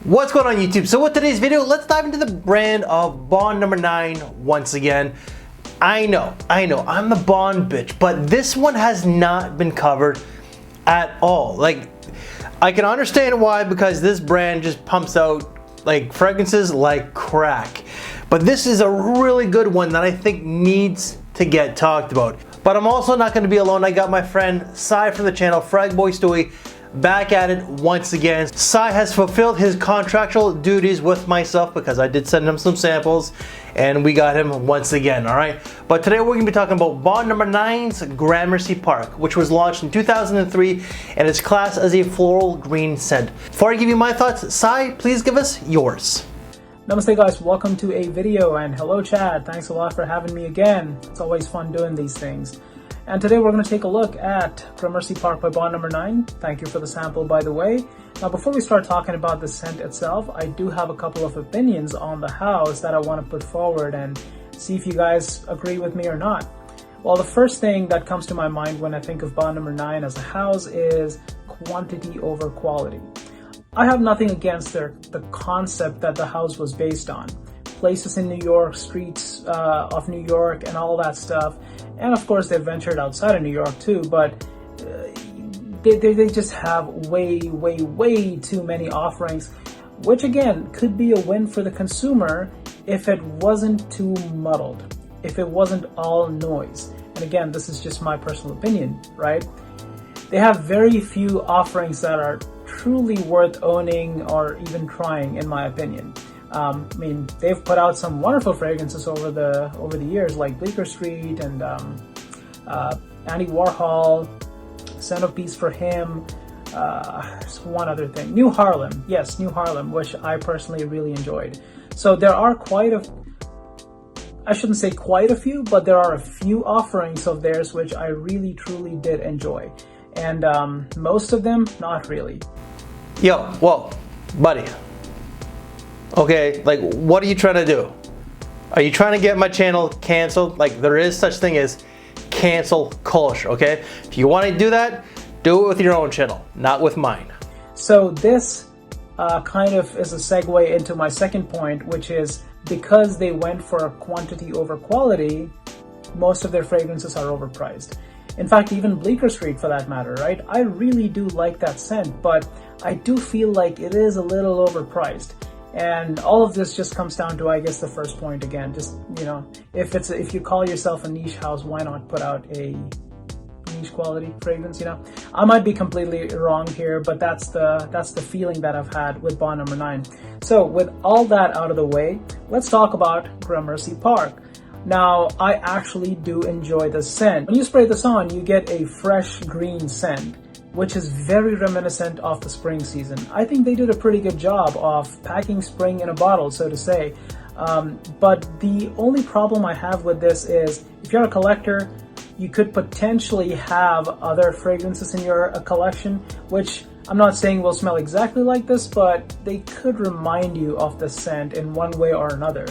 What's going on YouTube? So with today's video, let's dive into the brand of Bond number 9 once again. I know, I'm the Bond bitch, but this one has not been covered at all. Like, I can understand why, because this brand just pumps out like fragrances like crack. But this is a really good one that I think needs to get talked about. But I'm also not going to be alone. I got my friend Sai from the channel, FragBoy Stewie, back at it once again. Sai has fulfilled his contractual duties with myself because I did send him some samples and we got him once again, alright? But today we're going to be talking about Bond number 9's Gramercy Park, which was launched in 2003 and is classed as a floral green scent. Before I give you my thoughts, Sai, please give us yours. Namaste guys, welcome to a video, and hello Chad, thanks a lot for having me again. It's always fun doing these things. And today we're going to take a look at Gramercy Park by Bond number 9. Thank you for the sample, by the way. Now before we start talking about the scent itself, I do have a couple of opinions on the house that I want to put forward and see if you guys agree with me or not. Well, the first thing that comes to my mind when I think of Bond number 9 as a house is quantity over quality. I have nothing against the concept that the house was based on. Places in New York, streets of New York and all that stuff. And of course they ventured outside of New York too, but they just have way too many offerings, which again could be a win for the consumer if it wasn't too muddled, if it wasn't all noise. And again, this is just my personal opinion, right? They have very few offerings that are truly worth owning or even trying, in my opinion. I mean, they've put out some wonderful fragrances over the years, like Bleecker Street and Andy Warhol, Centerpiece for Him. There's one other thing, New Harlem. Yes, New Harlem, which I personally really enjoyed. So there are I shouldn't say quite a few, but there are a few offerings of theirs which I really truly did enjoy. And most of them, not really. Yo, well, buddy. Okay, like, what are you trying to do? Are you trying to get my channel canceled? Like, there is such thing as cancel culture, okay? If you want to do that, do it with your own channel, not with mine. So this kind of is a segue into my second point, which is because they went for quantity over quality, most of their fragrances are overpriced. In fact, even Bleecker Street for that matter, right? I really do like that scent, but I do feel like it is a little overpriced. And all of this just comes down to, I guess, the first point again. Just, you know, if you call yourself a niche house, why not put out a niche quality fragrance? You know, I might be completely wrong here, but that's the feeling that I've had with Bond number 9. So with all that out of the way, let's talk about Gramercy Park. Now, I actually do enjoy the scent. When you spray this on, you get a fresh green scent, which is very reminiscent of the spring season. I think they did a pretty good job of packing spring in a bottle, so to say. But the only problem I have with this is, if you're a collector, you could potentially have other fragrances in your collection, which I'm not saying will smell exactly like this, but they could remind you of the scent in one way or another.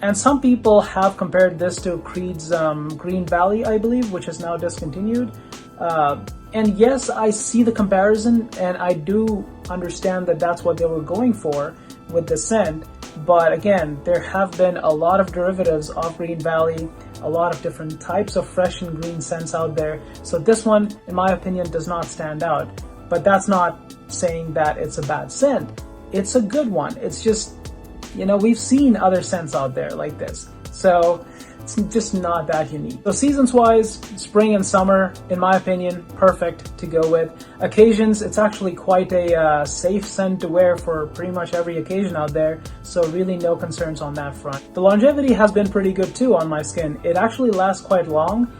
And some people have compared this to Creed's Green Valley, I believe, which is now discontinued. And yes, I see the comparison, and I do understand that that's what they were going for with the scent. But again, there have been a lot of derivatives of Green Valley, a lot of different types of fresh and green scents out there. So this one, in my opinion, does not stand out. But that's not saying that it's a bad scent. It's a good one. It's just, you know, we've seen other scents out there like this. So it's just not that unique. So seasons wise, spring and summer, in my opinion, perfect to go with. Occasions, it's actually quite a safe scent to wear for pretty much every occasion out there. So really no concerns on that front. The longevity has been pretty good too on my skin. It actually lasts quite long,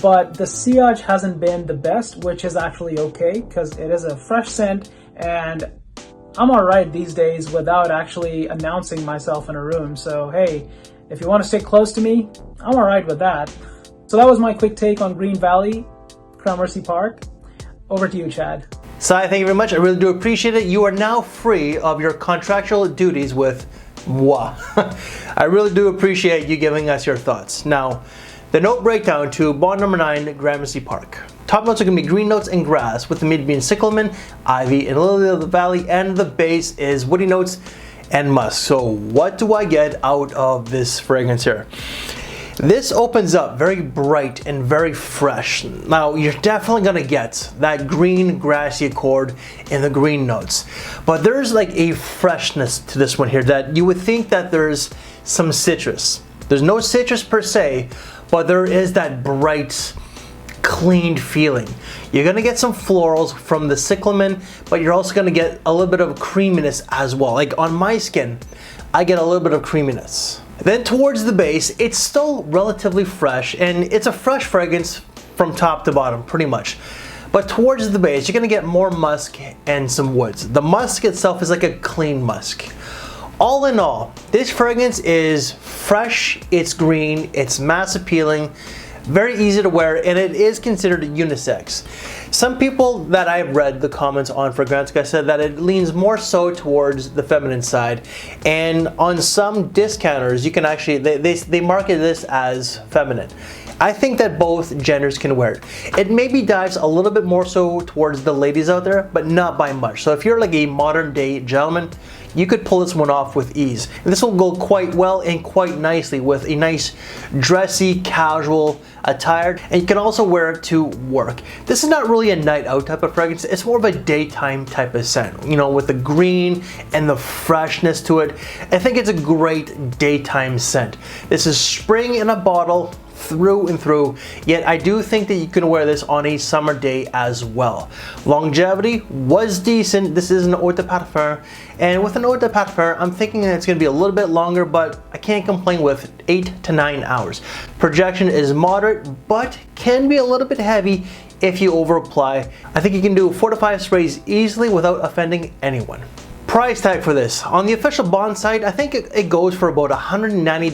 but the sillage hasn't been the best, which is actually okay because it is a fresh scent, and I'm alright these days without actually announcing myself in a room. So hey, if you want to stay close to me, I'm alright with that. So that was my quick take on Green Valley, Gramercy Park. Over to you, Chad. Sai, thank you very much. I really do appreciate it. You are now free of your contractual duties with moi. I really do appreciate you giving us your thoughts. Now, The note breakdown to Bond number 9, Gramercy Park. Top notes are going to be green notes and grass, with the mid being cyclamen, ivy, and lily of the valley, and the base is woody notes and musk. So what do I get out of this fragrance here? This opens up very bright and very fresh. Now you're definitely gonna get that green grassy accord in the green notes, but there's like a freshness to this one here that you would think that there's some citrus. There's no citrus per se, but there is that bright, clean feeling. You're gonna get some florals from the cyclamen, but you're also gonna get a little bit of creaminess as well. Like on my skin, I get a little bit of creaminess. Then towards the base, it's still relatively fresh, and it's a fresh fragrance from top to bottom, pretty much. But towards the base, you're gonna get more musk and some woods. The musk itself is like a clean musk. All in all, this fragrance is fresh, it's green, it's mass appealing, very easy to wear, and it is considered unisex. Some people that I've read the comments on Fragrantica said that it leans more so towards the feminine side, and on some discounters you can actually, they market this as feminine. I think that both genders can wear it. It maybe dives a little bit more so towards the ladies out there, but not by much. So if you're like a modern day gentleman, you could pull this one off with ease. And this will go quite well and quite nicely with a nice dressy, casual attire, and you can also wear it to work. This is not really a night out type of fragrance, it's more of a daytime type of scent. You know, with the green and the freshness to it, I think it's a great daytime scent. This is spring in a bottle, through and through, yet I do think that you can wear this on a summer day as well. Longevity was decent. This is an eau de parfum, and with an eau de parfum, I'm thinking that it's going to be a little bit longer, but I can't complain with 8 to 9 hours. Projection is moderate, but can be a little bit heavy if you over apply. I think you can do 4 to 5 sprays easily without offending anyone. Price tag for this. On the official Bond site, I think it goes for about $190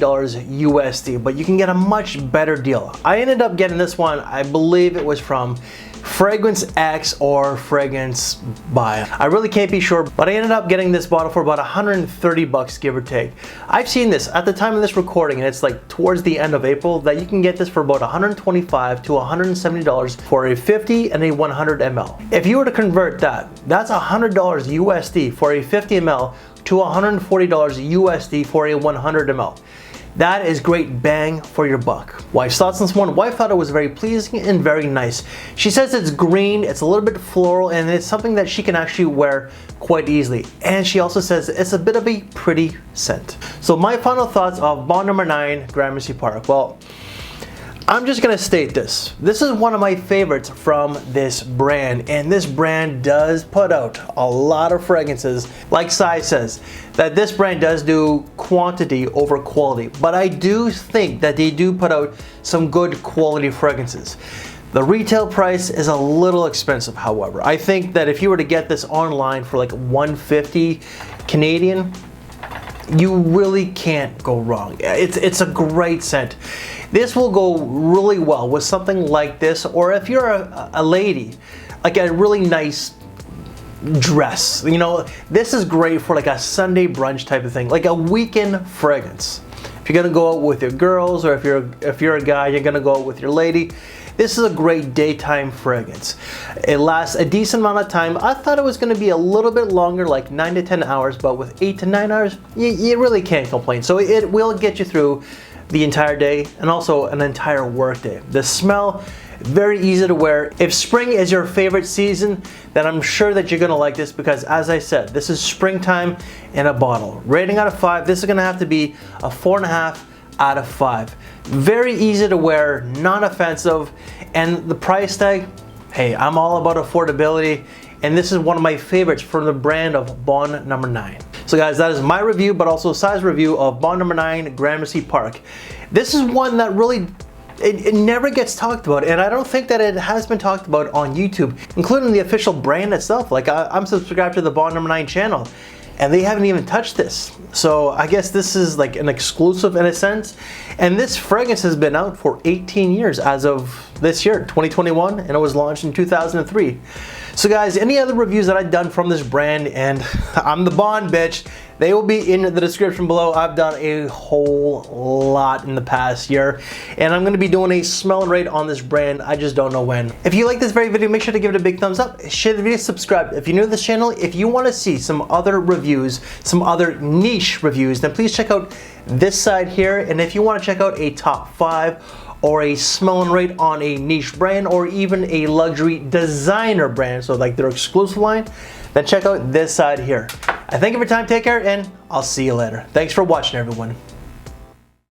USD, but you can get a much better deal. I ended up getting this one, I believe it was from Fragrance X or Fragrance Buy. I really can't be sure, but I ended up getting this bottle for about 130 bucks, give or take. I've seen this at the time of this recording, and it's like towards the end of April, that you can get this for about $125 to $170 for a 50 and a 100 ml. If you were to convert that, that's $100 USD for a 50 ml to $140 USD for a 100 ml. That is great bang for your buck. Wife's thoughts on this one. Wife thought it was very pleasing and very nice. She says it's green, it's a little bit floral, and it's something that she can actually wear quite easily. And she also says it's a bit of a pretty scent. So my final thoughts of Bond number 9, Gramercy Park. Well, I'm just gonna state this. This is one of my favorites from this brand, and this brand does put out a lot of fragrances. Like Sai says, that this brand does do quantity over quality, but I do think that they do put out some good quality fragrances. The retail price is a little expensive, however. I think that if you were to get this online for like $150 Canadian, you really can't go wrong. It's a great scent. This will go really well with something like this, or if you're a lady, like a really nice dress. You know, this is great for like a Sunday brunch type of thing, like a weekend fragrance. If you're gonna go out with your girls, or if you're a guy, you're gonna go out with your lady, this is a great daytime fragrance. It lasts a decent amount of time. I thought it was going to be a little bit longer, like 9 to 10 hours, but with 8 to 9 hours, you really can't complain. So it will get you through the entire day and also an entire work day. The smell, very easy to wear. If spring is your favorite season, then I'm sure that you're going to like this, because as I said, this is springtime in a bottle. Rating out of 5, this is going to have to be a 4.5 out of 5. Very easy to wear, non-offensive, and the price tag, hey, I'm all about affordability, and this is one of my favorites from the brand of Bond number 9. So guys, that is my review, but also Sai's review of Bond number 9, Gramercy Park. This is one that really, it never gets talked about, and I don't think that it has been talked about on YouTube, including the official brand itself. Like I'm subscribed to the Bond number 9 channel, and they haven't even touched this. So I guess this is like an exclusive in a sense. And this fragrance has been out for 18 years as of this year, 2021, and it was launched in 2003. So guys, any other reviews that I've done from this brand, and I'm the Bond bitch, They will be in the description below. I've done a whole lot in the past year, and I'm going to be doing a smell and rate on this brand. I just don't know when. If you like this very video, make sure to give it a big thumbs up. Share the video, subscribe. If you're new to this channel, if you want to see some other reviews, some other niche reviews, then please check out this side here. And if you want to check out a top 5 or a smell and rate on a niche brand, or even a luxury designer brand, so like their exclusive line, then check out this side here. I thank you for your time, take care, and I'll see you later. Thanks for watching, everyone.